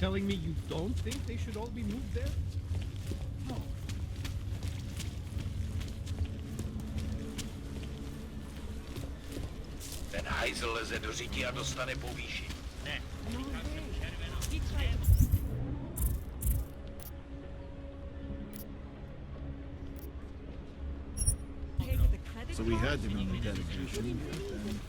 telling me you don't think they should all be moved there? No. Ten hajzl leze do řití a dostane povýšení. Ne. So we had him in the dedication, but then...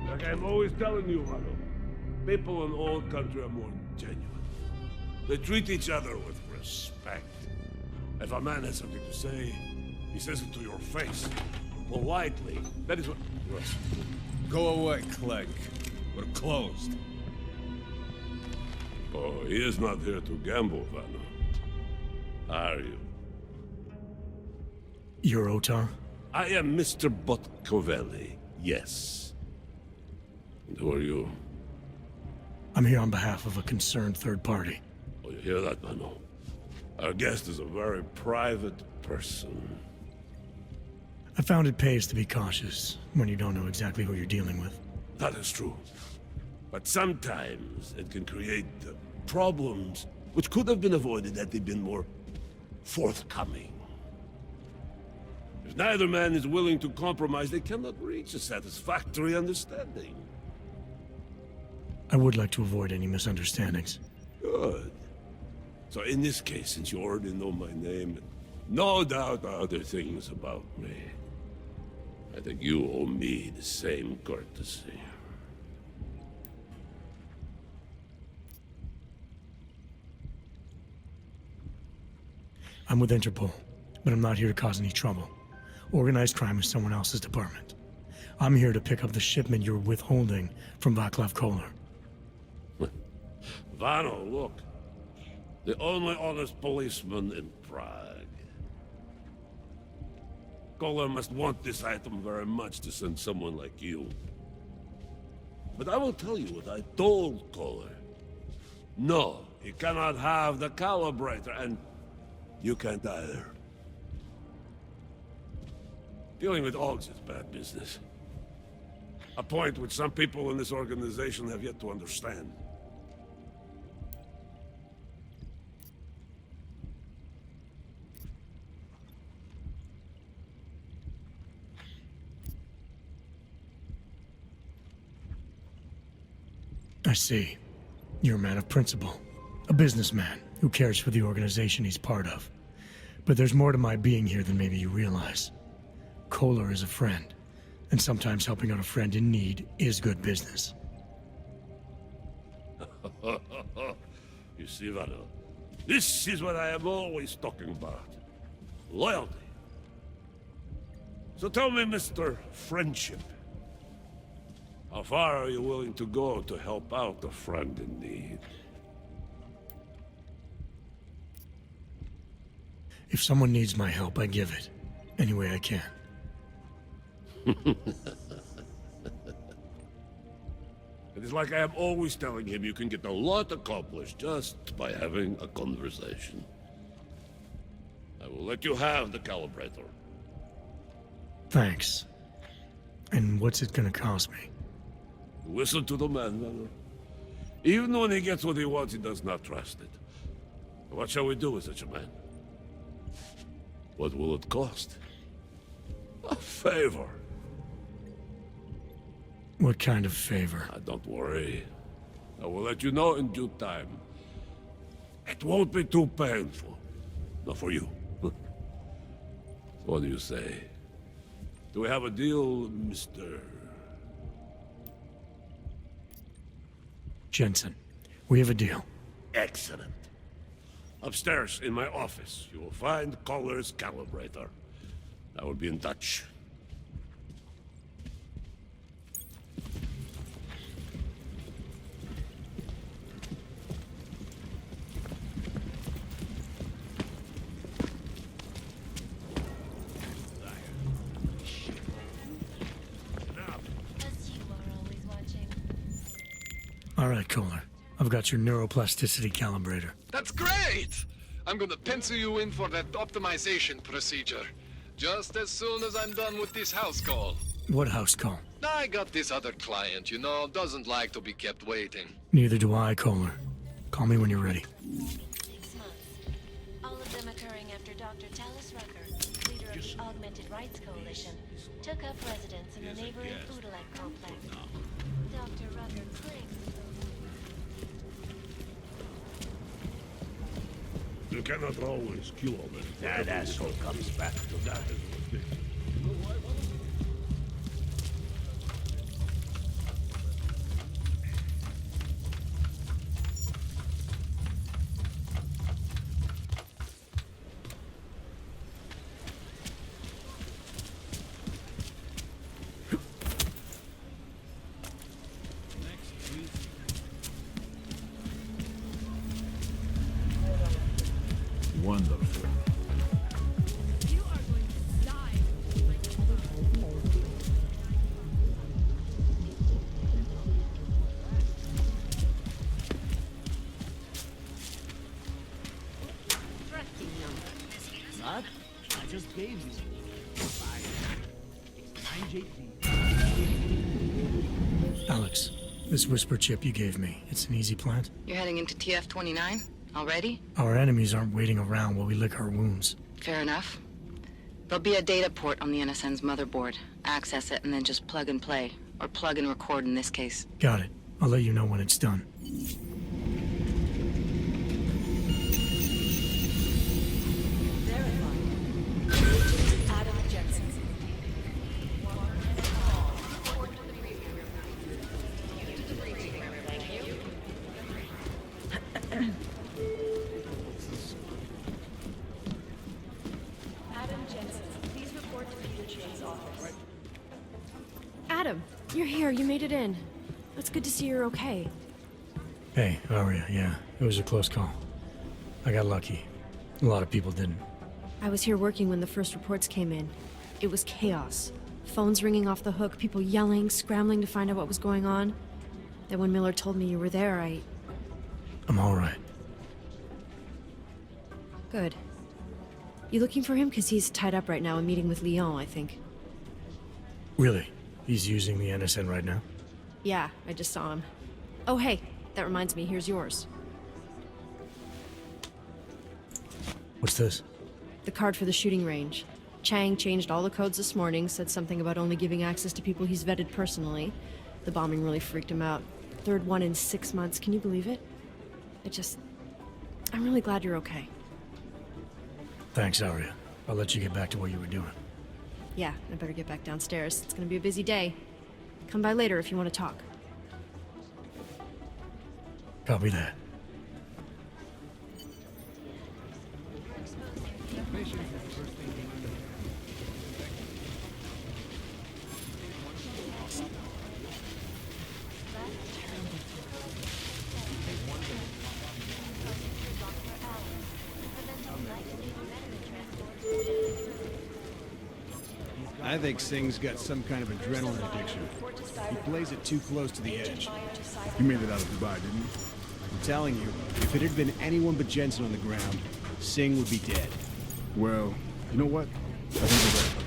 Like I'm always telling you, Vano, people in old country are more genuine. They treat each other with respect. If a man has something to say, he says it to your face. Politely. That is what... Yes. Go away, Clegg. We're closed. Oh, he is not here to gamble, Vano. Are you? You're Otar? I am Mr. Botkovelli, yes. And who are you? I'm here on behalf of a concerned third party. Oh, you hear that, Vano? Our guest is a very private person. I found it pays to be cautious when you don't know exactly who you're dealing with. That is true. But sometimes it can create problems which could have been avoided had they been more forthcoming. If neither man is willing to compromise, they cannot reach a satisfactory understanding. I would like to avoid any misunderstandings. Good. So in this case, since you already know my name, and no doubt other things about me, I think you owe me the same courtesy. I'm with Interpol, but I'm not here to cause any trouble. Organized crime is someone else's department. I'm here to pick up the shipment you're withholding from Vaclav Kolar. Vano, look. The only honest policeman in Prague. Kolar must want this item very much to send someone like you. But I will tell you what I told Kolar. No, he cannot have the calibrator, and you can't either. Dealing with Augs is bad business. A point which some people in this organization have yet to understand. I see. You're a man of principle. A businessman who cares for the organization he's part of. But there's more to my being here than maybe you realize. Kolar is a friend, and sometimes helping out a friend in need is good business. You see, Vano, this is what I am always talking about. Loyalty. So tell me, Mr. Friendship, how far are you willing to go to help out a friend in need? If someone needs my help, I give it. Any way I can. It is like I am always telling him you can get a lot accomplished just by having a conversation. I will let you have the calibrator. Thanks. And what's it gonna cost me? Listen to the man, brother. Even when he gets what he wants, he does not trust it. What shall we do with such a man? What will it cost? A favor. What kind of favor? Don't worry. I will let you know in due time. It won't be too painful. Not for you. What do you say? Do we have a deal, Mr. Jensen, we have a deal. Excellent. Upstairs in my office, you will find Collar's calibrator. I will be in touch. All right, Kohler. I've got your neuroplasticity calibrator. That's great! I'm gonna pencil you in for that optimization procedure. Just as soon as I'm done with this house call. What house call? I got this other client, you know, doesn't like to be kept waiting. Neither do I, Kohler. Call me when you're ready. 6 months. All of them occurring after Dr. Talis Rucker, leader of the Augmented Rights Coalition, took up residence in the neighboring Udalite complex. Dr. Rucker claims You cannot always kill all men. That asshole comes back to that. Wonderful. You are going to die. What? I just gave you. Alex, this whisper chip you gave me, it's an easy plant? You're heading into TF-29? Already? Our enemies aren't waiting around while we lick our wounds. Fair enough. There'll be a data port on the NSN's motherboard. Access it and then just plug and play. Or plug and record in this case. Got it. I'll let you know when it's done. Adam Jensen. Adam Jensen, please report to Peter Chain's office. Adam, you're here. You made it in. It's good to see you're okay. Hey, how are you? Yeah, it was a close call. I got lucky. A lot of people didn't. I was here working when the first reports came in. It was chaos. Phones ringing off the hook, people yelling, scrambling to find out what was going on. Then when Miller told me you were there, I'm all right. Good. You looking for him? Because he's tied up right now, a meeting with Lyon, I think. Really? He's using the NSN right now? Yeah, I just saw him. Oh, hey, that reminds me, here's yours. What's this? The card for the shooting range. Chang changed all the codes this morning, said something about only giving access to people he's vetted personally. The bombing really freaked him out. Third one in 6 months, can you believe it? I'm really glad you're okay. Thanks, Aria. I'll let you get back to what you were doing. Yeah, I better get back downstairs. It's gonna be a busy day. Come by later if you want to talk. Copy that. I think Singh's got some kind of adrenaline addiction. He plays it too close to the edge. You made it out of Dubai, didn't you? I'm telling you, if it had been anyone but Jensen on the ground, Singh would be dead. Well, you know what? I think you're right.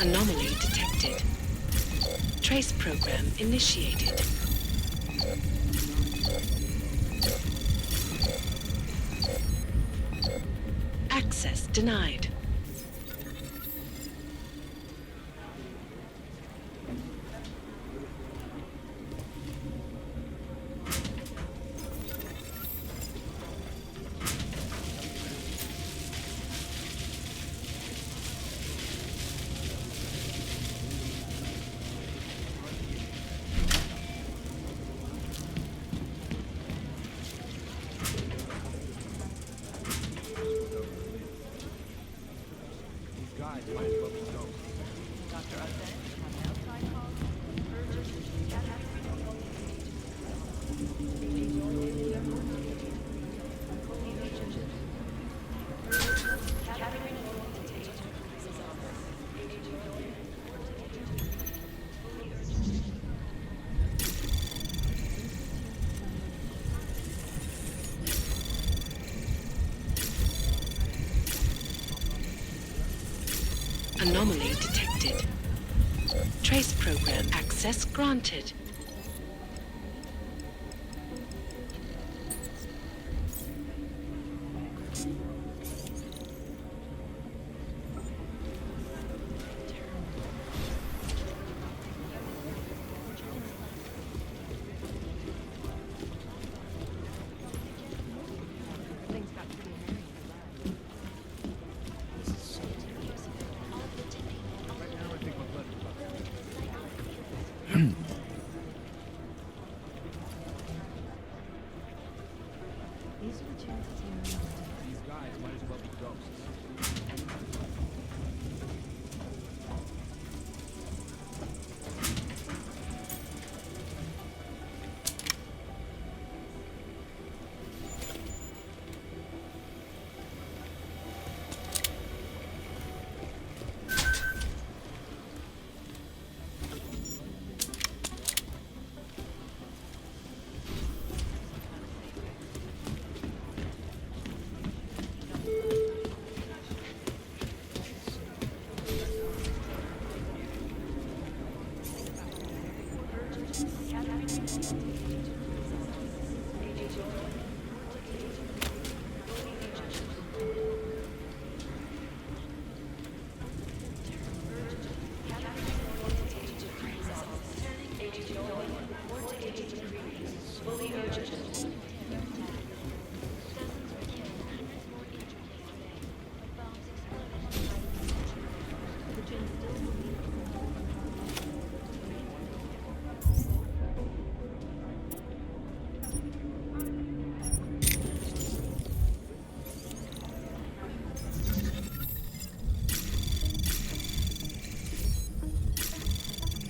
Anomaly detected. Trace program initiated. Access denied. Anomaly detected. Trace program access granted.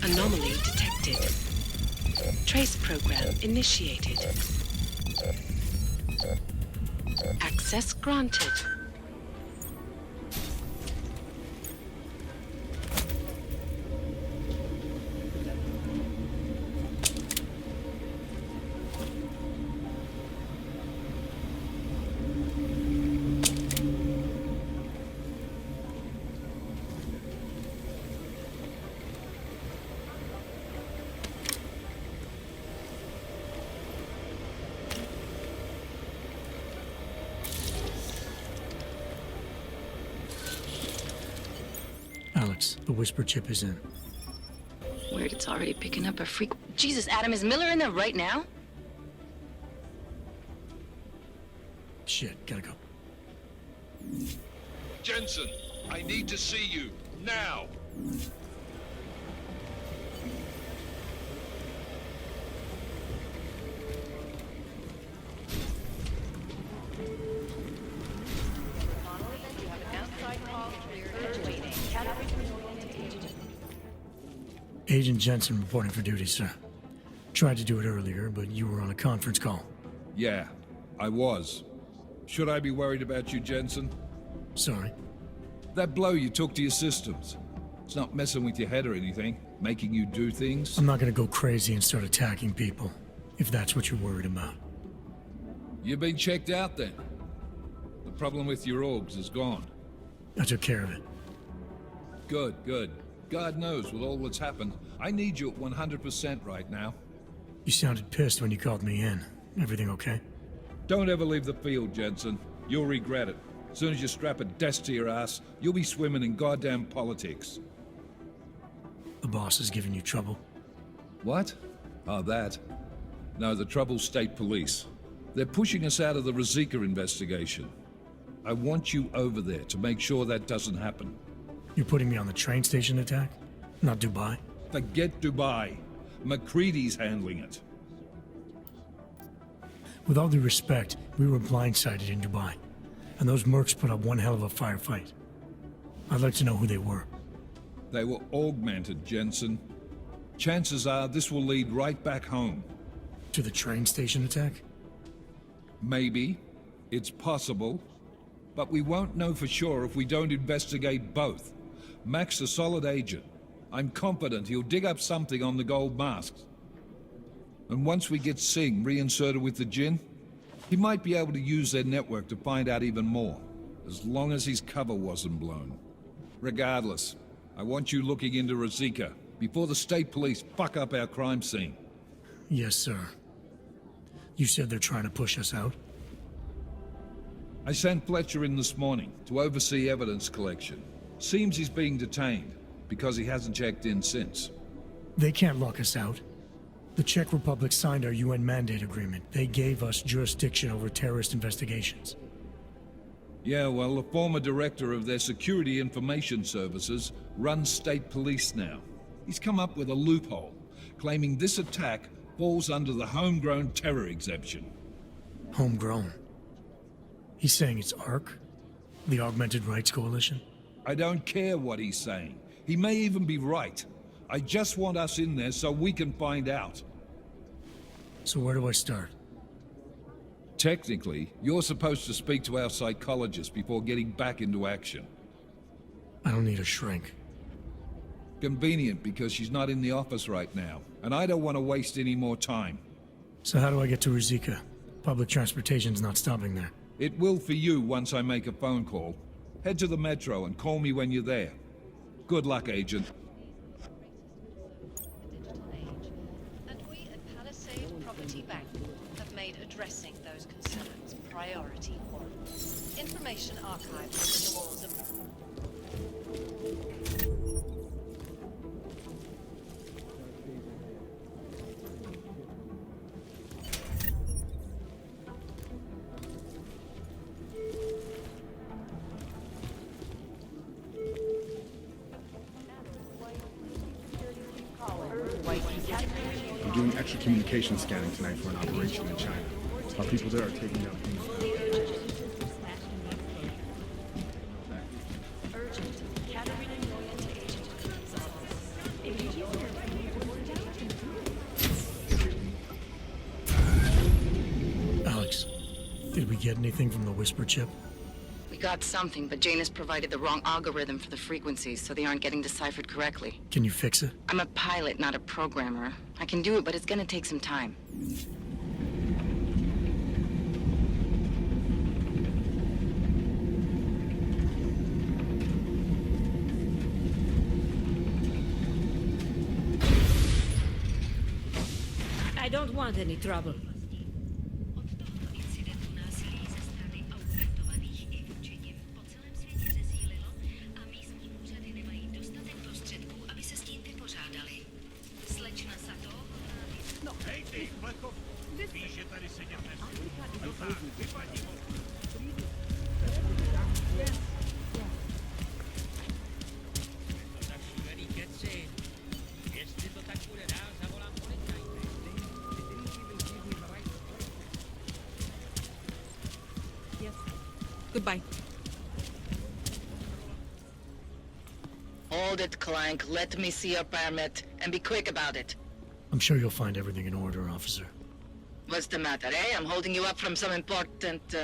Anomaly detected. Trace program initiated. Access granted. Alex, the whisper chip is in. Weird, it's already picking up a freak. Jesus, Adam, is Miller in there right now? Shit, gotta go. Jensen, I need to see you, now! Agent Jensen reporting for duty, sir. Tried to do it earlier, but you were on a conference call. Yeah, I was. Should I be worried about you, Jensen? Sorry. That blow you took to your systems. It's not messing with your head or anything, making you do things. I'm not gonna go crazy and start attacking people, if that's what you're worried about. You've been checked out then. The problem with your orgs is gone. I took care of it. Good, good. God knows, with all that's happened, I need you at 100% right now. You sounded pissed when you called me in. Everything okay? Don't ever leave the field, Jensen. You'll regret it. As soon as you strap a desk to your ass, you'll be swimming in goddamn politics. The boss is giving you trouble? What? Oh, that? No, the Trouble's state police. They're pushing us out of the Ruzicka investigation. I want you over there to make sure that doesn't happen. You're putting me on the train station attack? Not Dubai? Forget Dubai. McCready's handling it. With all due respect, we were blindsided in Dubai. And those mercs put up one hell of a firefight. I'd like to know who they were. They were augmented, Jensen. Chances are this will lead right back home. To the train station attack? Maybe. It's possible. But we won't know for sure if we don't investigate both. Mac's a solid agent. I'm confident he'll dig up something on the gold masks. And once we get Singh reinserted with the Jinn, he might be able to use their network to find out even more, as long as his cover wasn't blown. Regardless, I want you looking into Ruzicka before the state police fuck up our crime scene. Yes, sir. You said they're trying to push us out? I sent Fletcher in this morning to oversee evidence collection. Seems he's being detained, because he hasn't checked in since. They can't lock us out. The Czech Republic signed our UN mandate agreement. They gave us jurisdiction over terrorist investigations. Yeah, well, the former director of their security information services runs state police now. He's come up with a loophole, claiming this attack falls under the homegrown terror exemption. Homegrown? He's saying it's ARC? The Augmented Rights Coalition? I don't care what he's saying. He may even be right. I just want us in there so we can find out. So where do I start? Technically, you're supposed to speak to our psychologist before getting back into action. I don't need a shrink. Convenient, because she's not in the office right now, and I don't want to waste any more time. So how do I get to Ruzicka? Public transportation's not stopping there. It will for you once I make a phone call. Head to the metro and call me when you're there. Good luck, Agent. And we at Palisade Property Bank have made addressing those concerns priority one. Information archived on the walls of... I'm doing extra communication scanning tonight for an operation in China. Our people there are taking out Alex, did we get anything from the Whisper chip? We got something, but Janus provided the wrong algorithm for the frequencies, so they aren't getting deciphered correctly. Can you fix it? I'm a pilot, not a programmer. I can do it, but it's gonna take some time. I don't want any trouble. Goodbye. Hold it, Clank. Let me see your permit, and be quick about it. I'm sure you'll find everything in order, officer. What's the matter, eh? I'm holding you up from some important,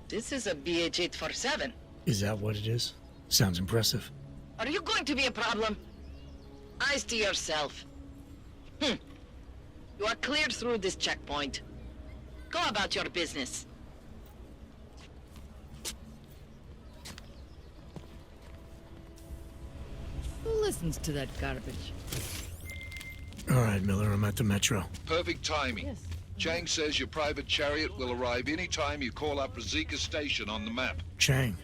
This is a BH-847. Is that what it is? Sounds impressive. Are you going to be a problem? Eyes to yourself. You are cleared through this checkpoint. Go about your business. Who listens to that garbage? All right, Miller, I'm at the Metro. Perfect timing. Chang says your private chariot will arrive any time you call up Rosika Station on the map. Chang,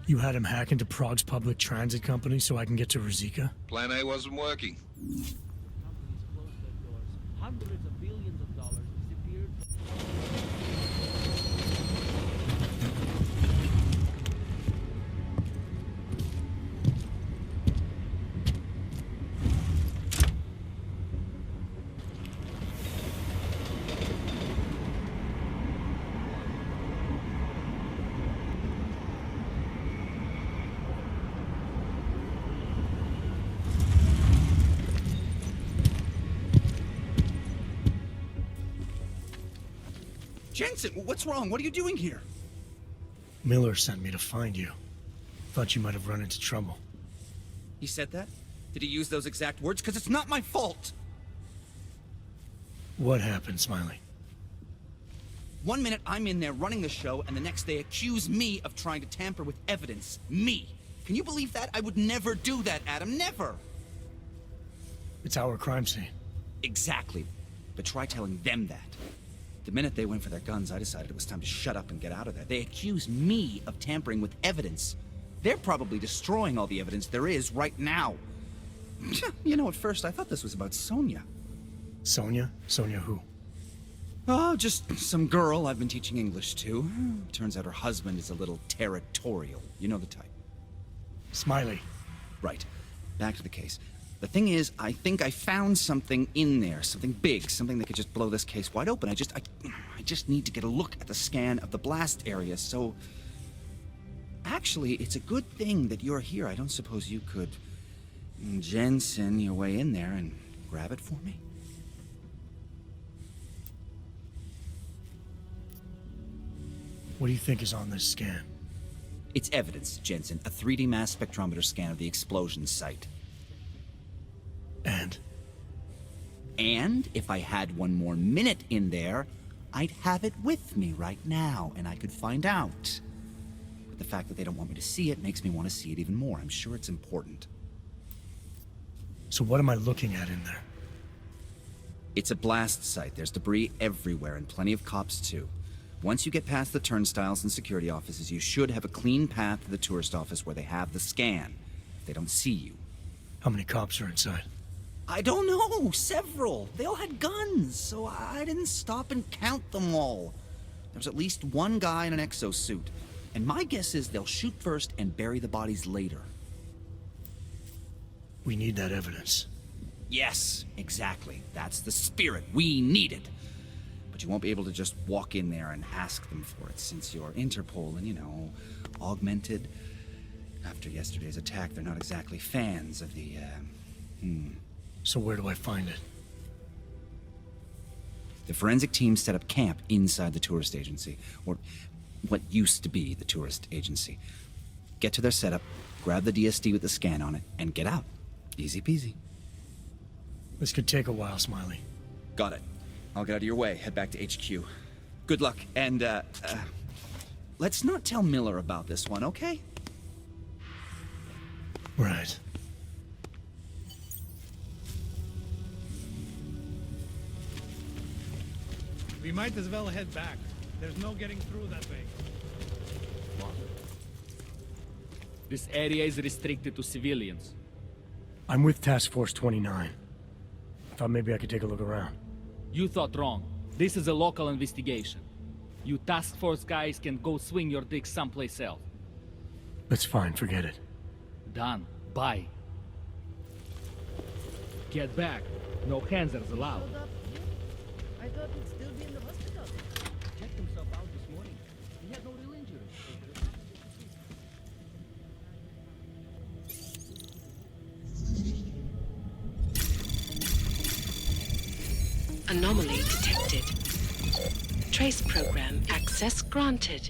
you had him hack into Prague's public transit company so I can get to Rosika? Plan A wasn't working. Hundreds of billions of dollars disappeared. Jensen, what's wrong? What are you doing here? Miller sent me to find you. Thought you might have run into trouble. He said that? Did he use those exact words? Because it's not my fault! What happened, Smiley? 1 minute I'm in there running the show, and the next they accuse me of trying to tamper with evidence. Me! Can you believe that? I would never do that, Adam. Never! It's our crime scene. Exactly. But try telling them that. The minute they went for their guns, I decided it was time to shut up and get out of there. They accuse me of tampering with evidence. They're probably destroying all the evidence there is right now. You know, at first I thought this was about Sonia. Sonia? Sonia who? Oh, just some girl I've been teaching English to. Turns out her husband is a little territorial. You know the type. Smiley. Right. Back to the case. The thing is, I think I found something in there. Something big. Something that could just blow this case wide open. I just need to get a look at the scan of the blast area, so... Actually, it's a good thing that you're here. I don't suppose you could... Jensen your way in there and grab it for me? What do you think is on this scan? It's evidence, Jensen. A 3D mass spectrometer scan of the explosion site. And if I had one more minute in there, I'd have it with me right now, and I could find out. But the fact that they don't want me to see it makes me want to see it even more. I'm sure it's important. So what am I looking at in there? It's a blast site. There's debris everywhere, and plenty of cops too. Once you get past the turnstiles and security offices, you should have a clean path to the tourist office where they have the scan, if they don't see you. How many cops are inside? I don't know. Several. They all had guns, so I didn't stop and count them all. There was at least one guy in an exosuit. And my guess is they'll shoot first and bury the bodies later. We need that evidence. Yes, exactly. That's the spirit. We need it. But you won't be able to just walk in there and ask them for it, since you're Interpol and, you know, augmented. After yesterday's attack, they're not exactly fans of the, So where do I find it? The forensic team set up camp inside the tourist agency, or what used to be the tourist agency. Get to their setup, grab the DSD with the scan on it, and get out. Easy peasy. This could take a while, Smiley. Got it. I'll get out of your way, head back to HQ. Good luck, and, let's not tell Miller about this one, okay? Right. We might as well head back. There's no getting through that way. This area is restricted to civilians. I'm with Task Force 29. I thought maybe I could take a look around. You thought wrong. This is a local investigation. You task force guys can go swing your dick someplace else. That's fine, forget it. Done. Bye. Get back. No handsers allowed. I thought he'd still be in the hospital. Checked himself out this morning. He had no real injuries. Trace program access granted.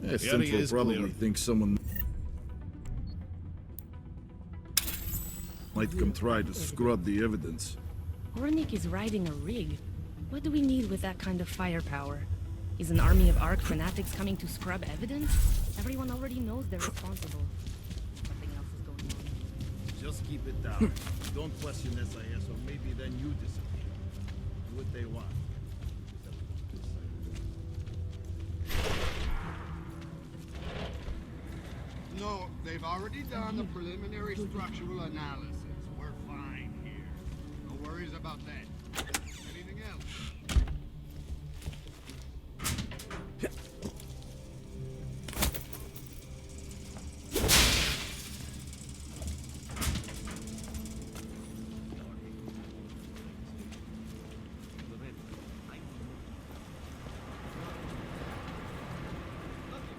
Yeah, Central probably thinks someone might come try to scrub the evidence. Hornick is riding a rig. What do we need with that kind of firepower? Is an army of Ark fanatics coming to scrub evidence? Everyone already knows they're responsible. Something else is going on. Just keep it down. Don't question SIS, or maybe then you disappear. Do what they want. No, they've already done the preliminary structural analysis. We're fine here. No worries about that. Anything else?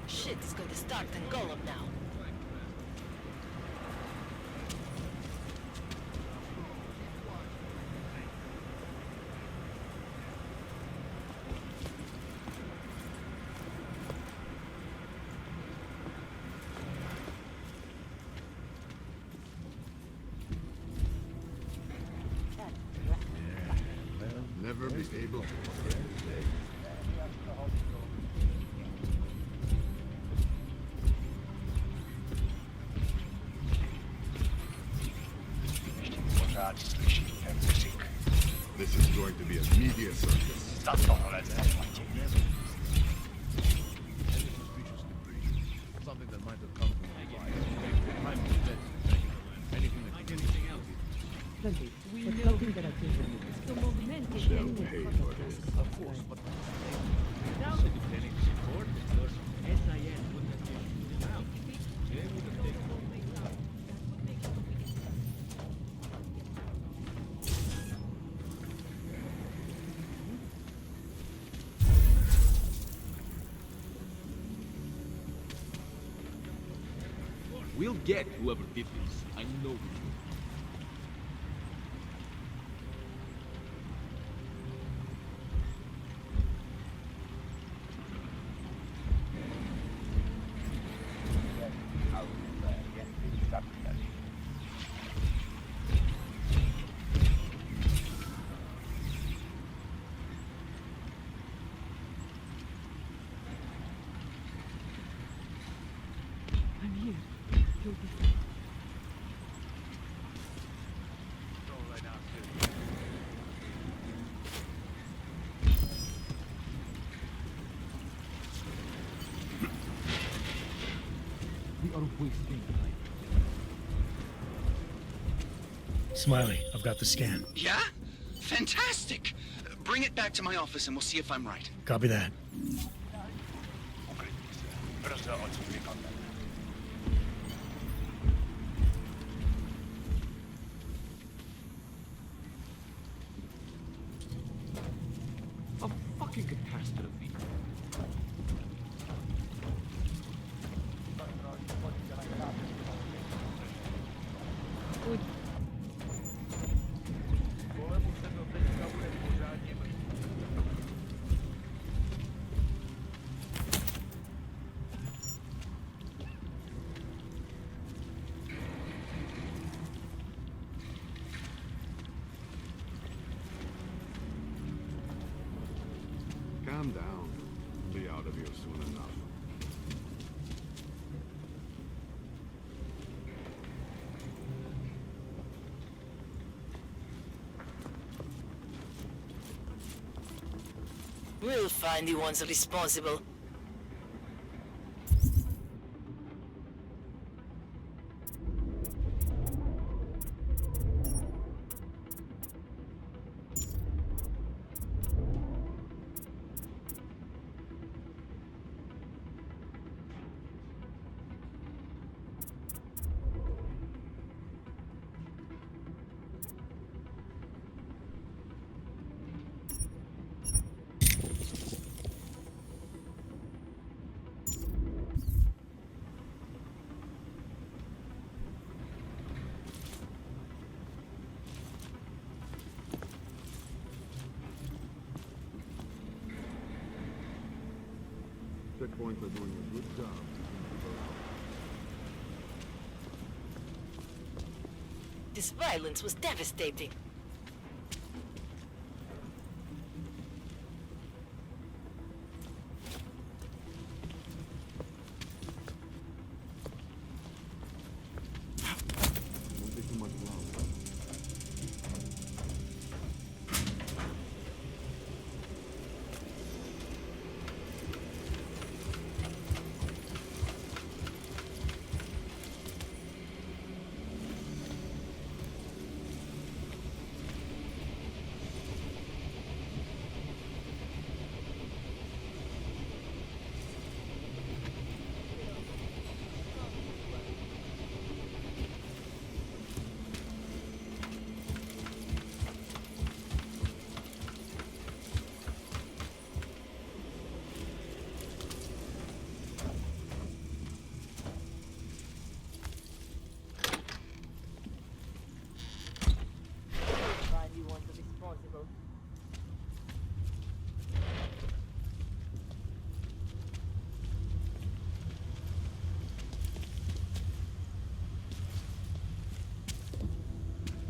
Shit is going to start and go up now. Never be able to. This is going to be a media circus. Something that might have come from anything else? Plenty. We But know nothing that I think of you. the movement is Shall pay for this. Of course, but without any support, SIS wouldn't have been put out. They would have taken We'll get whoever did this. I know we will. I'm here. You'll be fine. We are wasting time. Smiley, I've got the scan. Yeah? Fantastic! Bring it back to my office and we'll see if I'm right. Copy that. A fucking catastrophe. Calm down. We'll be out of here soon enough. We'll find the ones responsible. Checkpoints are doing a good job. This violence was devastating. Won't take too much longer.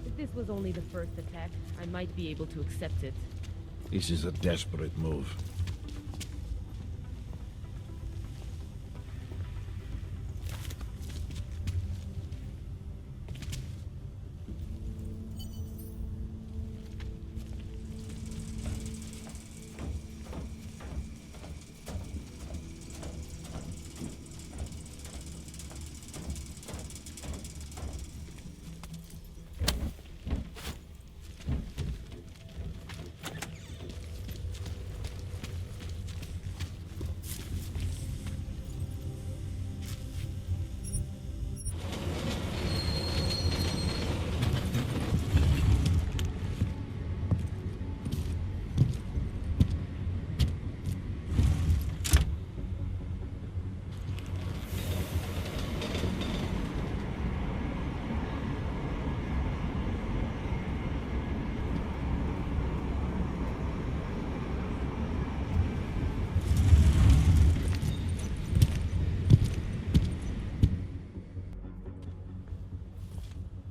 If this was only the first attack, I might be able to accept it. This is a desperate move.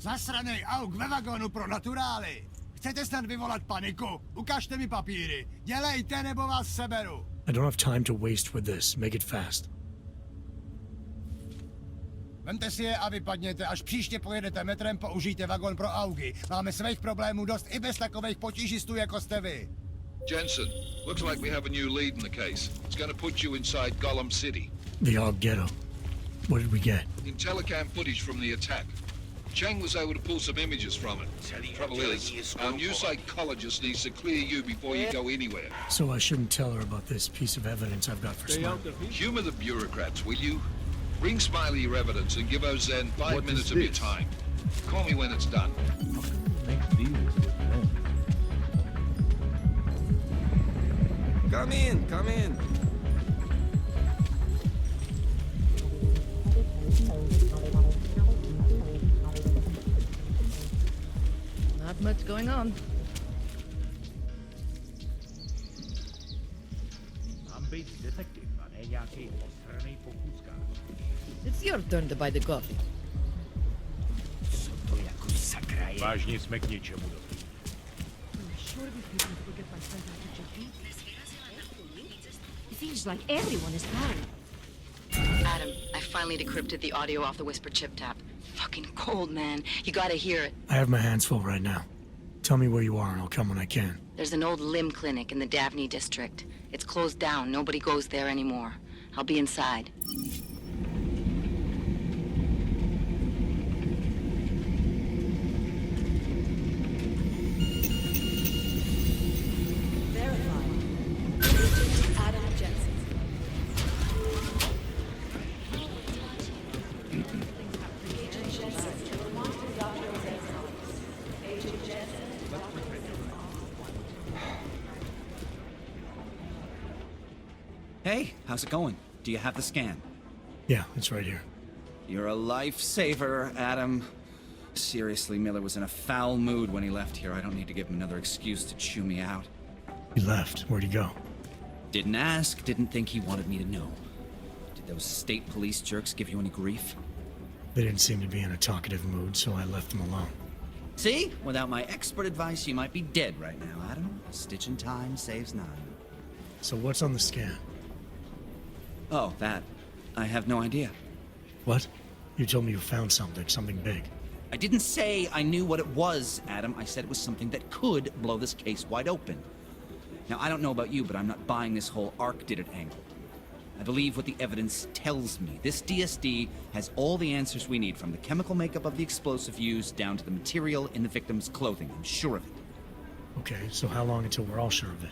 Zasranej auk ve vagonu pro naturály! Chcete snad vyvolat paniku? Ukažte mi papíry. Dělejte, nebo vás seberu. I don't have time to waste with this. Make it fast. Vemte si je a vypadněte. Až příště pojedete metrem, použijte vagon pro augy. Máme svých problémů dost i bez takových potížistů, jako jste vy. Jensen, looks like we have a new lead in the case. It's gonna put you inside Gollum City. The Og Ghetto. What did we get? Telecam footage from the attack. Chang was able to pull some images from it. Trouble is, our new psychologist needs to clear you before you go anywhere. So I shouldn't tell her about this piece of evidence I've got for Smiley. Humor the bureaucrats, will you? Bring Smiley your evidence and give Ozen 5 minutes of your time. Call me when it's done. Come in, come in. Not much going on. It's your turn to buy the coffee. Vážně jsme k něčemu dobrý. It feels like everyone is dying. Adam, I finally decrypted the audio off the Whisper chip tap. Fucking cold, man. You gotta hear it. I have my hands full right now. Tell me where you are and I'll come when I can. There's an old limb clinic in the Daphne district. It's closed down. Nobody goes there anymore. I'll be inside. Adam Jensen. Hey, how's it going? Do you have the scan? Yeah, it's right here. You're a lifesaver, Adam. Seriously, Miller was in a foul mood when he left here. I don't need to give him another excuse to chew me out. He left. Where'd he go? Didn't ask, didn't think he wanted me to know. Did those state police jerks give you any grief? They didn't seem to be in a talkative mood, so I left them alone. See? Without my expert advice, you might be dead right now, Adam. A stitch in time saves 9. So what's on the scan? Oh, that. I have no idea. What? You told me you found something big. I didn't say I knew what it was, Adam. I said it was something that could blow this case wide open. Now, I don't know about you, but I'm not buying this whole Ark did it angle. I believe what the evidence tells me. This DSD has all the answers we need, from the chemical makeup of the explosive used down to the material in the victim's clothing. I'm sure of it. Okay, so how long until we're all sure of it?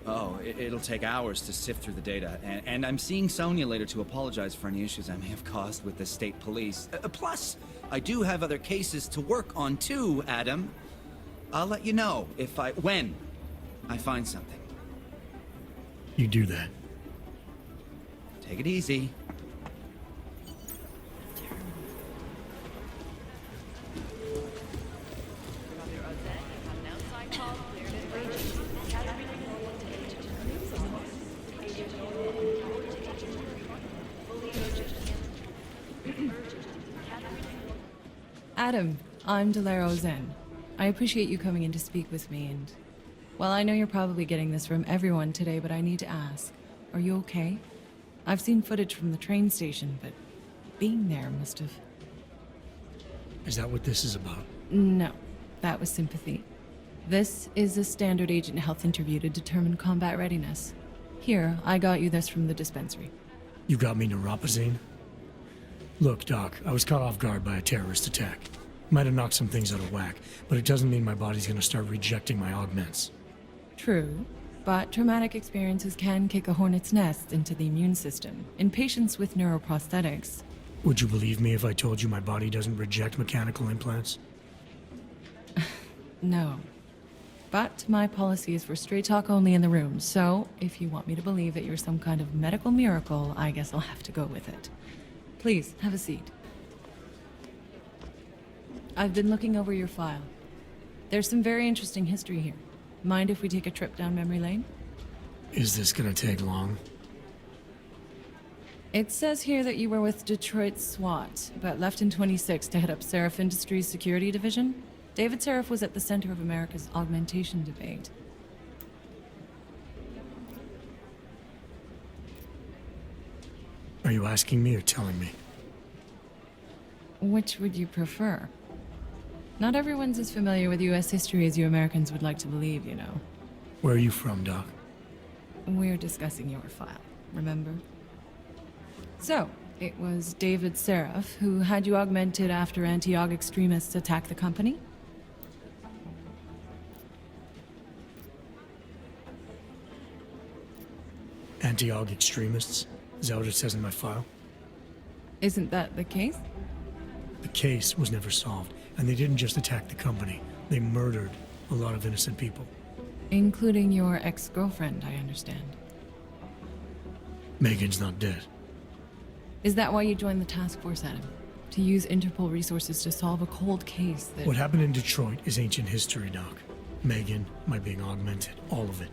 Oh, it'll take hours to sift through the data, and I'm seeing Sonia later to apologize for any issues I may have caused with the state police. Plus, I do have other cases to work on too, Adam. I'll let you know when I find something. You do that. Take it easy. Adam, I'm Delaro Zen. I appreciate you coming in to speak with me, and... well, I know you're probably getting this from everyone today, but I need to ask. Are you okay? I've seen footage from the train station, but being there must have... Is that what this is about? No, that was sympathy. This is a standard agent health interview to determine combat readiness. Here, I got you this from the dispensary. You got me neuropazine? Look, Doc, I was caught off guard by a terrorist attack. Might have knocked some things out of whack, but it doesn't mean my body's gonna start rejecting my augments. True, but traumatic experiences can kick a hornet's nest into the immune system. In patients with neuroprosthetics... Would you believe me if I told you my body doesn't reject mechanical implants? No. But my policy is for straight talk only in the room, so if you want me to believe that you're some kind of medical miracle, I guess I'll have to go with it. Please, have a seat. I've been looking over your file. There's some very interesting history here. Mind if we take a trip down memory lane? Is this gonna take long? It says here that you were with Detroit SWAT, but left in 26 to head up Seraph Industries' security division. David Seraph was at the center of America's augmentation debate. Are you asking me or telling me? Which would you prefer? Not everyone's as familiar with U.S. history as you Americans would like to believe, you know. Where are you from, Doc? We're discussing your file, remember? So, it was David Seraph who had you augmented after anti-aug extremists attacked the company? Anti-aug extremists? Is that what it says in my file? Isn't that the case? The case was never solved, and they didn't just attack the company. They murdered a lot of innocent people. Including your ex-girlfriend, I understand. Megan's not dead. Is that why you joined the task force, Adam? To use Interpol resources to solve a cold case that... What happened in Detroit is ancient history, Doc. Megan, my being augmented, all of it.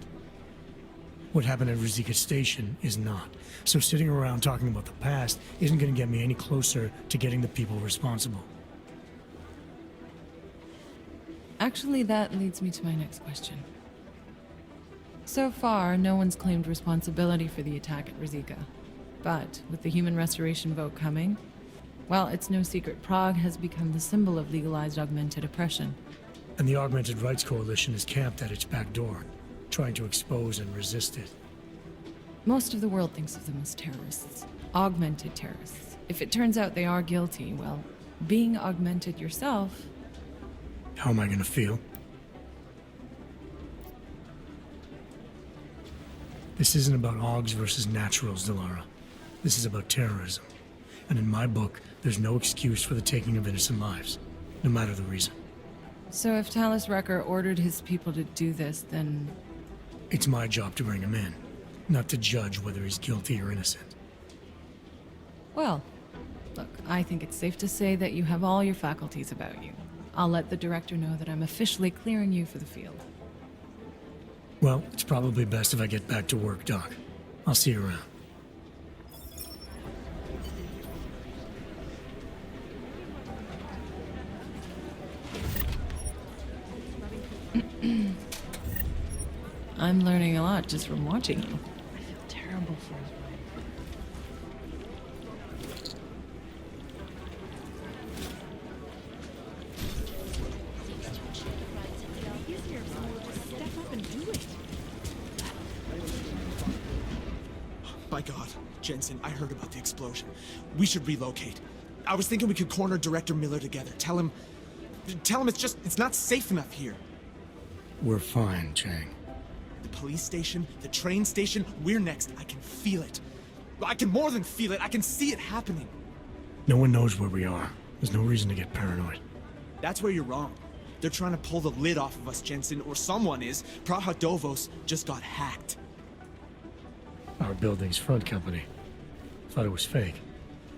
What happened at Rosika Station is not. So sitting around talking about the past isn't going to get me any closer to getting the people responsible. Actually, that leads me to my next question. So far, no one's claimed responsibility for the attack at Rosika. But with the human restoration vote coming, well, it's no secret Prague has become the symbol of legalized augmented oppression. And the Augmented Rights Coalition is camped at its back door, trying to expose and resist it. Most of the world thinks of them as terrorists. Augmented terrorists. If it turns out they are guilty, well, being augmented yourself... How am I gonna feel? This isn't about Augs versus naturals, Delara. This is about terrorism. And in my book, there's no excuse for the taking of innocent lives, no matter the reason. So if Talus Wrecker ordered his people to do this, then... It's my job to bring him in, not to judge whether he's guilty or innocent. Well, look, I think it's safe to say that you have all your faculties about you. I'll let the director know that I'm officially clearing you for the field. Well, it's probably best if I get back to work, Doc. I'll see you around. I'm learning a lot just from watching you. I feel terrible for his wife. My God, Jensen, I heard about the explosion. We should relocate. I was thinking we could corner Director Miller together. Tell him it's not safe enough here. We're fine, Chang. The police station, the train station, we're next. I can feel it. I can more than feel it. I can see it happening. No one knows where we are. There's no reason to get paranoid. That's where you're wrong. They're trying to pull the lid off of us, Jensen, or someone is. Praha Dovos just got hacked. Our building's front company. Thought it was fake.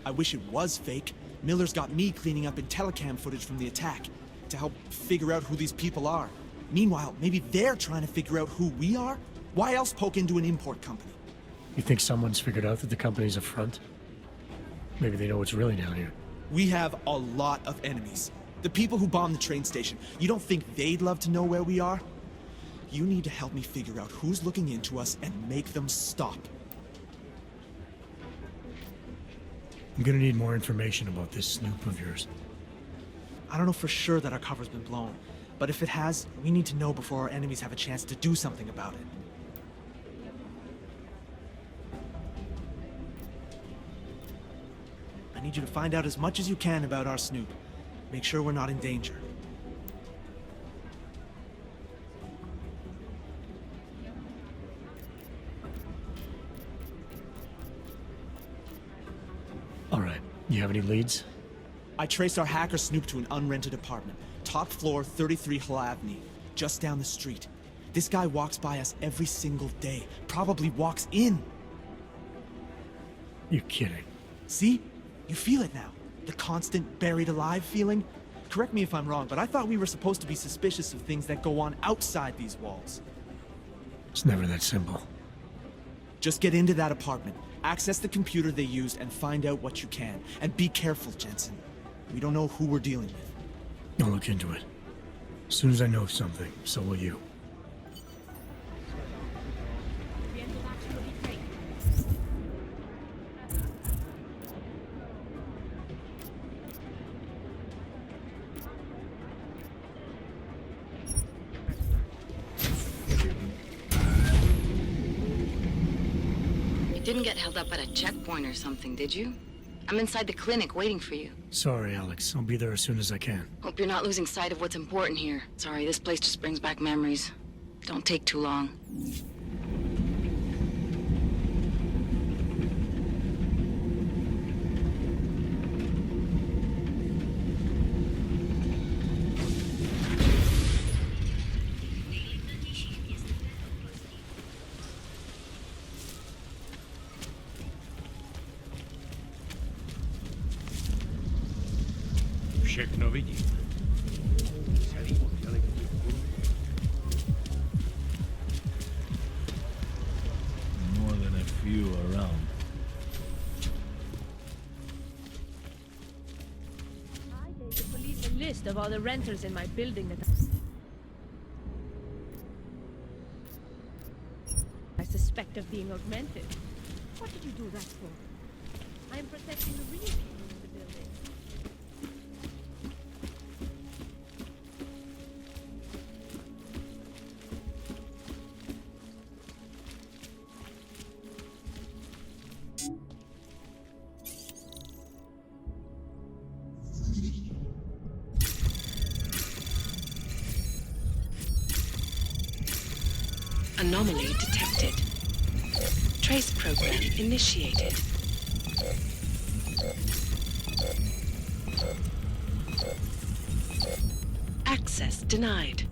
I wish it was fake. Miller's got me cleaning up IntelliCam footage from the attack to help figure out who these people are. Meanwhile, maybe they're trying to figure out who we are? Why else poke into an import company? You think someone's figured out that the company's a front? Maybe they know what's really down here. We have a lot of enemies. The people who bombed the train station. You don't think they'd love to know where we are? You need to help me figure out who's looking into us and make them stop. I'm gonna need more information about this snoop of yours. I don't know for sure that our cover's been blown, but if it has, we need to know before our enemies have a chance to do something about it. I need you to find out as much as you can about our snoop. Make sure we're not in danger. All right, you have any leads? I traced our hacker snoop to an unrented apartment. Top floor, 33 Hull Avenue, just down the street. This guy walks by us every single day. Probably walks in. You're kidding. See? You feel it now. The constant buried alive feeling. Correct me if I'm wrong, but I thought we were supposed to be suspicious of things that go on outside these walls. It's never that simple. Just get into that apartment, access the computer they used, and find out what you can. And be careful, Jensen. We don't know who we're dealing with. I'll look into it. As soon as I know something, so will you. You didn't get held up at a checkpoint or something, did you? I'm inside the clinic waiting for you. Sorry, Alex. I'll be there as soon as I can. Hope you're not losing sight of what's important here. Sorry, this place just brings back memories. Don't take too long. Všechno vidím. Celý oddělení v kurvu. More than a few around. I gave the police a list of all the renters in my building that I suspect of being augmented. What did you do that for? I am protecting the real people in the building. Anomaly detected. Trace program initiated. Access denied.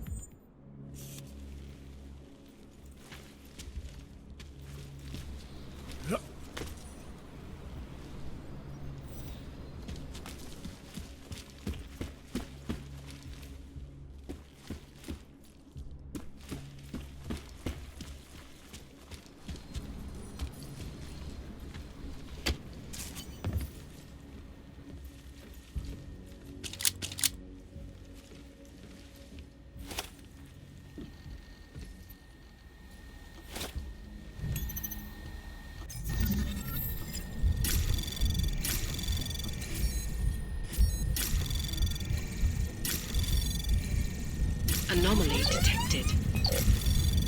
Anomaly detected.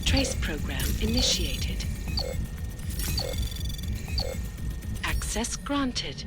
Trace program initiated. Access granted.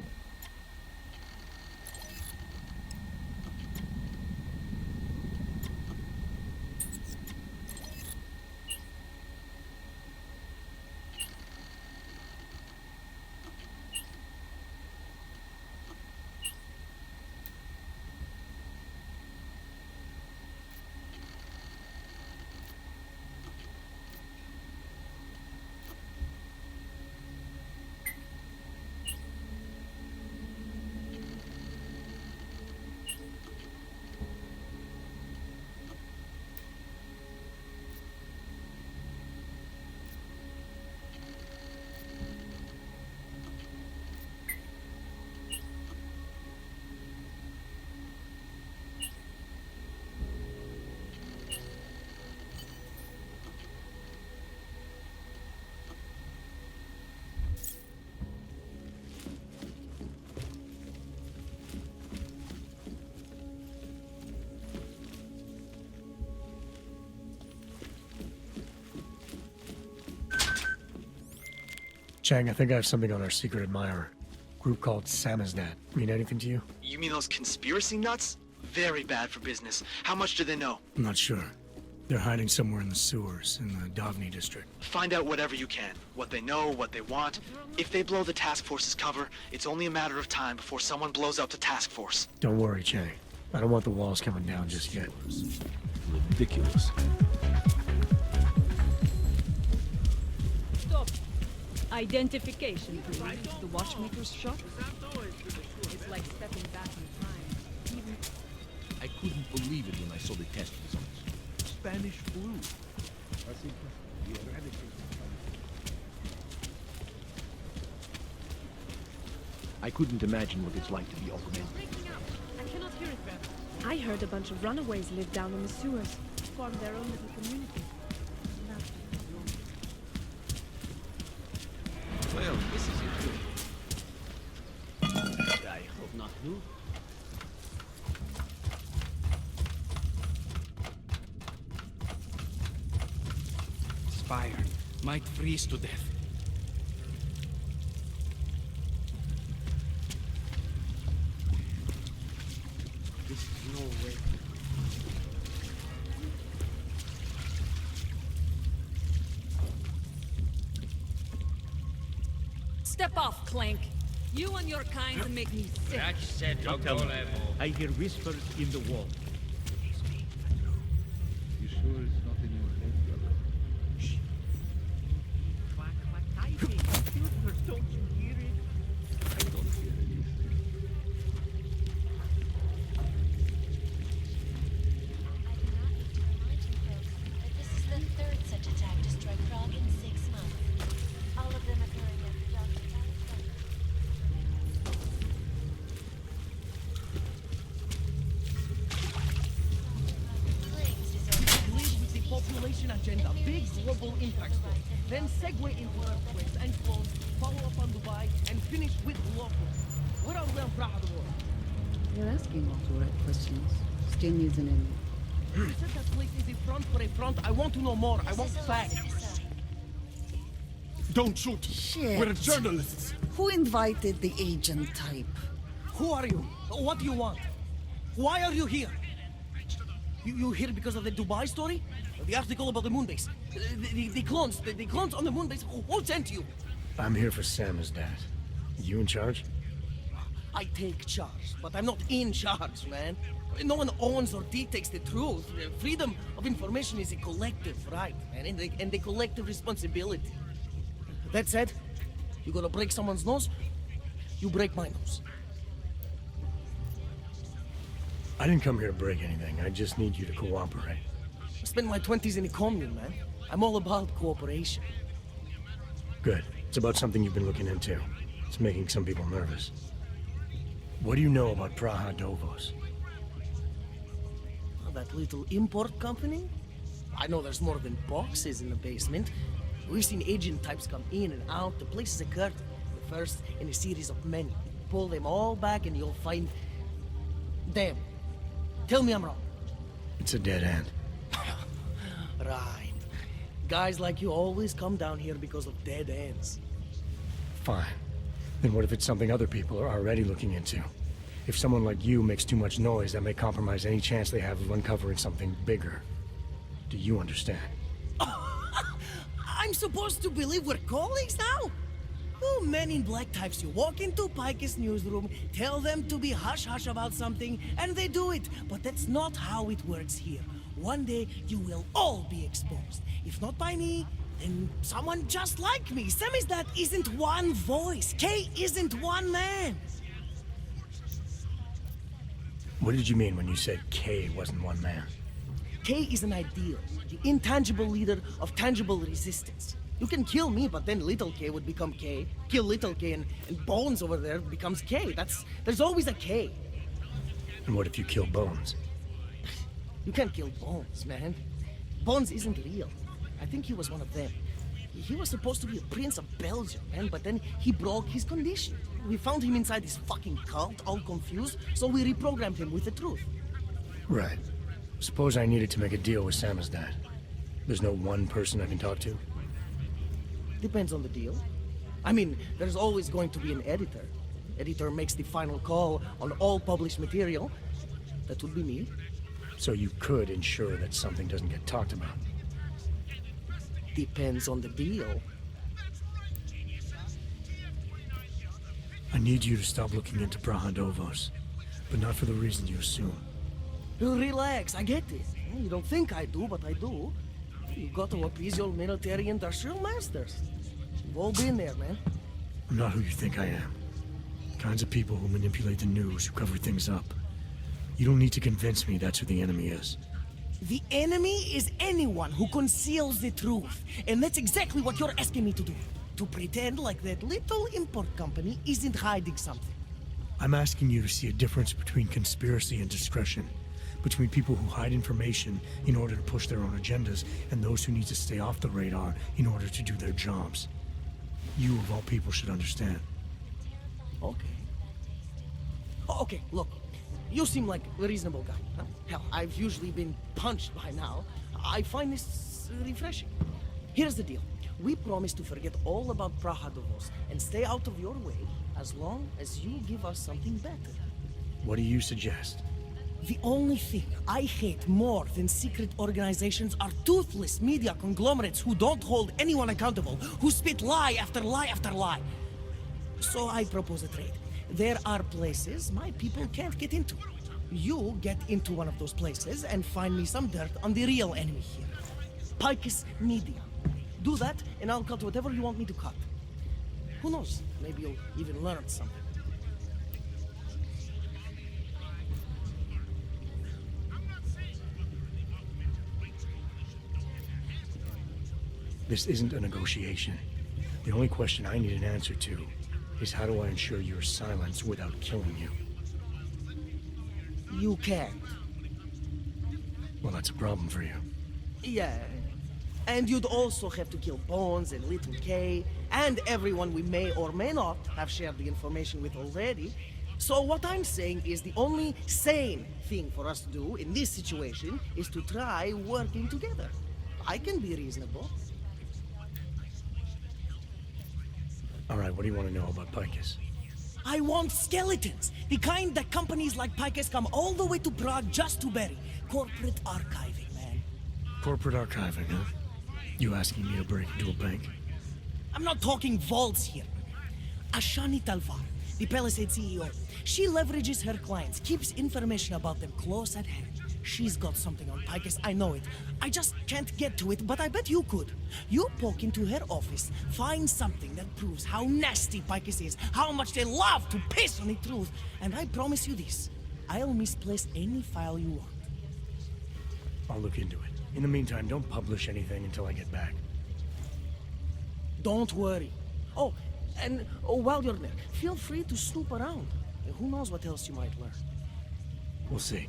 Chang, I think I have something on our secret admirer. Group called Samizdat. Mean anything to you? You mean those conspiracy nuts? Very bad for business. How much do they know? I'm not sure. They're hiding somewhere in the sewers in the Davni district. Find out whatever you can. What they know, what they want. If they blow the task force's cover, it's only a matter of time before someone blows up the task force. Don't worry, Chang. I don't want the walls coming down just yet. Ridiculous. Stop. Identification, please. The watchmaker's shop? It's like stepping back in time. Even... I couldn't believe it when I saw the test results. Spanish flu. I couldn't imagine what it's like to be augmented. I cannot hear it, Rev. I heard a bunch of runaways live down in the sewers, formed their own little community. Well, this is it. I hope not new. Spire might freeze to death. This is no way. Step off, Clank. You and your kind make me sick. Bryce said, don't tell me. I hear whispers in the wall. You sure it's not in your head, brother? Shh. Quack, quack, typing. Silver, don't you hear it? I don't hear anything. This is the third such attack to strike Prague in 6 months. All of them occurring at the occupied Lead with the population agenda, big global impact story. Then segue into earthquakes and clones, follow up on Dubai, and finish with locals. What are we on Praha the world? You're asking all the right questions. Still needs an ending. You said that place is a front for a front. I want to know more. I want facts. Don't shoot! Shit. We're journalists! Who invited the agent type? Who are you? What do you want? Why are you here? You here because of the Dubai story? The article about the moon base? The clones on the moon base? Who sent you? I'm here for Samizdat. You in charge? I take charge, but I'm not in charge, man. No one owns or dictates the truth. Freedom of information is a collective right, man, and a collective responsibility. That said, you gonna break someone's nose, you break my nose. I didn't come here to break anything. I just need you to cooperate. I spent my 20s in a commune, man. I'm all about cooperation. Good. It's about something you've been looking into. It's making some people nervous. What do you know about Praha Dovos? That little import company? I know there's more than boxes in the basement. We've seen agent types come in and out. The place is a curtain. The first in a series of many. Pull them all back and you'll find... Damn. Tell me I'm wrong. It's a dead end. Right. Guys like you always come down here because of dead ends. Fine. Then what if it's something other people are already looking into? If someone like you makes too much noise, that may compromise any chance they have of uncovering something bigger. Do you understand? I'm supposed to believe we're colleagues now? Oh, men in black types, you walk into Pike's newsroom, tell them to be hush-hush about something, and they do it. But that's not how it works here. One day, you will all be exposed. If not by me, then someone just like me. Samizdat isn't one voice. K isn't one man. What did you mean when you said K wasn't one man? K is an ideal, the intangible leader of tangible resistance. You can kill me, but then little K would become K. Kill little K and Bones over there becomes K. There's always a K. And what if you kill Bones? You can't kill Bones, man. Bones isn't real. I think he was one of them. He was supposed to be a prince of Belgium, man, but then he broke his condition. We found him inside this fucking cult, all confused, so we reprogrammed him with the truth. Right. Suppose I needed to make a deal with Samizdat. There's no one person I can talk to? Depends on the deal. I mean, there's always going to be an editor. Editor makes the final call on all published material. That would be me. So you could ensure that something doesn't get talked about? Depends on the deal. I need you to stop looking into Brahadovos, but not for the reason you assume. Relax, I get it. You don't think I do, but I do. You got to appease your military-industrial masters. We've all been there, man. I'm not who you think I am. Kinds of people who manipulate the news, who cover things up. You don't need to convince me that's who the enemy is. The enemy is anyone who conceals the truth. And that's exactly what you're asking me to do. To pretend like that little import company isn't hiding something. I'm asking you to see a difference between conspiracy and discretion. Between people who hide information in order to push their own agendas and those who need to stay off the radar in order to do their jobs. You, of all people, should understand. Okay. Okay, look. You seem like a reasonable guy. Huh? Hell, I've usually been punched by now. I find this refreshing. Here's the deal. We promise to forget all about Brahadovos and stay out of your way as long as you give us something better. What do you suggest? The only thing I hate more than secret organizations are toothless media conglomerates who don't hold anyone accountable, who spit lie after lie after lie. So I propose a trade. There are places my people can't get into. You get into one of those places and find me some dirt on the real enemy here. Picus Media. Do that, and I'll cut whatever you want me to cut. Who knows? Maybe you'll even learn something. This isn't a negotiation. The only question I need an answer to is how do I ensure your silence without killing you? You can't. Well, that's a problem for you. Yeah. And you'd also have to kill Bones and Little K, and everyone we may or may not have shared the information with already. So what I'm saying is the only sane thing for us to do in this situation is to try working together. I can be reasonable. All right, what do you want to know about Picus? I want skeletons. The kind that companies like Picus come all the way to Prague just to bury. Corporate archiving, man. Corporate archiving, huh? You asking me to break into a bank? I'm not talking vaults here. Ashani Talvar, the Palisade CEO. She leverages her clients, keeps information about them close at hand. She's got something on Picus, I know it. I just can't get to it, but I bet you could. You poke into her office, find something that proves how nasty Picus is, how much they love to piss on the truth, and I promise you this. I'll misplace any file you want. I'll look into it. In the meantime, don't publish anything until I get back. Don't worry. Oh, and while you're there, feel free to snoop around. Who knows what else you might learn. We'll see.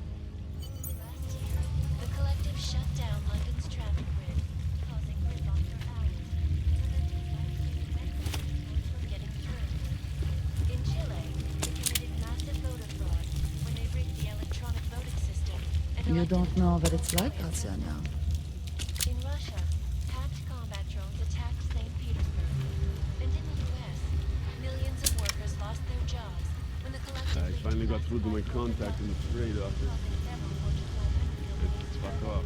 The collective shut down London's traffic grid, causing gridlock for hours, from getting through. In Chile, they committed massive voter fraud when they rigged the electronic voting system. And You don't know what it's like out there now. in Finally got through to my contact in the trade office. It's fuck off.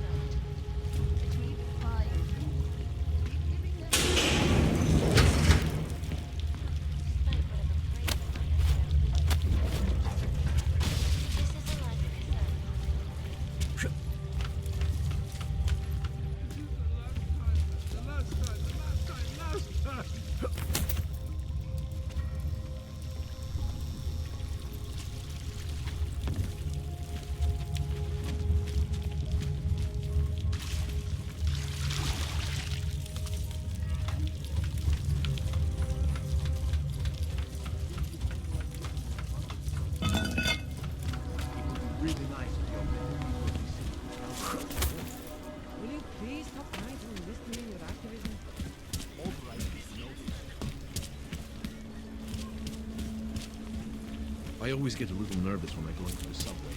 I always get a little nervous when I go into the subway.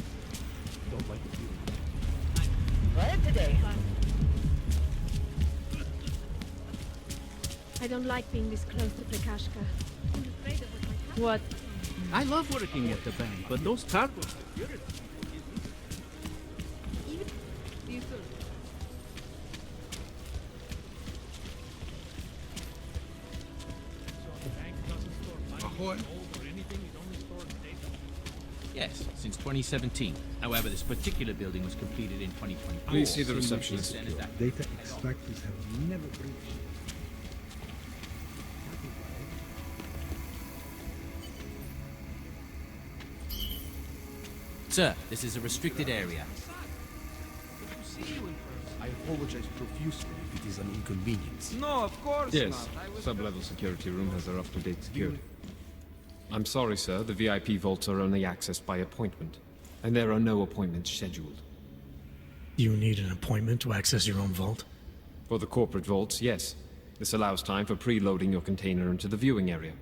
I don't like the feeling. Right today. I don't like being this close to Prakashka. What? I love working at the bank, but those cargo security. Ahoy! Yes, since 2017. However, this particular building was completed in 2024. Please see the receptionist. Data extractors have never breached. Sir, this is a restricted area. I apologize profusely if it is an inconvenience. No, of course Yes, not. sub-level security room has their up-to-date security. I'm sorry, sir, the VIP vaults are only accessed by appointment, and there are no appointments scheduled. You need an appointment to access your own vault? For the corporate vaults, yes. This allows time for preloading your container into the viewing area.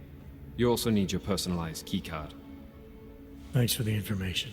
You also need your personalized keycard. Thanks for the information.